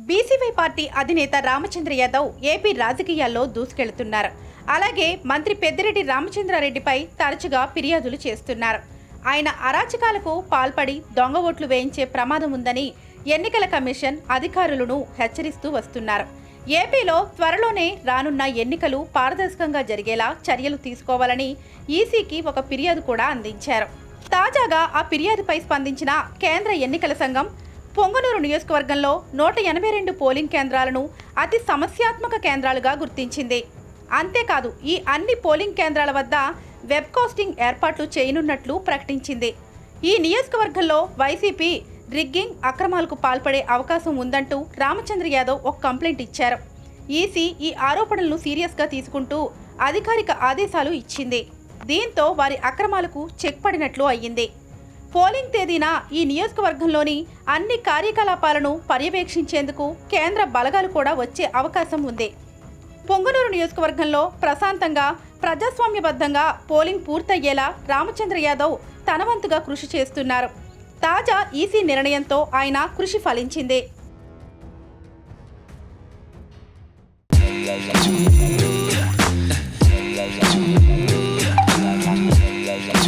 BCY party అధినేత Ramachandra Yadav AP రాజకీయాల్లో దూసుకెళ్తున్నారు. అలాగే మంత్రి పెద్దిరెడ్డి రామచంద్రారెడ్డిపై తరచుగా ఫిర్యాదులు చేస్తున్నారు. ఆయన అరాచకాలకు పాల్పడి దొంగ ఓట్లు వేయించే ప్రమాదం ఉందని ఎన్నికల కమిషన్ అధికారులను హెచ్చరిస్తూ వస్తున్నారు. ఏపీలో త్వరలోనే రానున్న ఎన్నికలు పారదర్శకంగా జరిగేలా చర్యలు తీసుకోవాలని ఈసీకి ఒక ఫిర్యాదు కూడా అందించారు. తాజాగా ఆ ఫిర్యాదుపై స్పందించిన కేంద్ర ఎన్నికల సంఘం పొంగనూరు నియోజకవర్గంలో 182 పోలింగ్ కేంద్రాలను అతి సమస్యాత్మక కేంద్రాలుగా గుర్తించింది. అంతేకాదు ఈ అన్ని పోలింగ్ కేంద్రాల వద్ద వెబ్ కాస్టింగ్ ఏర్పాట్లు చేయనున్నట్లు ప్రకటించింది. ఈ నియోజకవర్గంలో వైసీపీ రిగ్గింగ్ అక్రమాలకు పాల్పడే అవకాశం ఉందంటూ రామచంద్ర యాదవ్ ఒక కంప్లైంట్ ఇచ్చారు. ఈసీ ఈ ఆరోపణలను సీరియస్గా తీసుకుంటూ అధికారిక ఆదేశాలు ఇచ్చింది. దీంతో వారి అక్రమాలకు చెక్ పడినట్లు అయ్యింది. పోలింగ్ తేదీన ఈ నియోజకవర్గంలోని అన్ని కార్యకలాపాలను పర్యవేక్షించేందుకు కేంద్ర బలగాలు కూడా వచ్చే అవకాశం ఉంది. పొంగనూరు నియోజకవర్గంలో ప్రశాంతంగా ప్రజాస్వామ్యబద్ధంగా పోలింగ్ పూర్తయ్యేలా రామచంద్ర యాదవ్ తన వంతుగా కృషి చేస్తున్నారు. తాజా ఈసీ నిర్ణయంతో ఆయన కృషి ఫలించింది.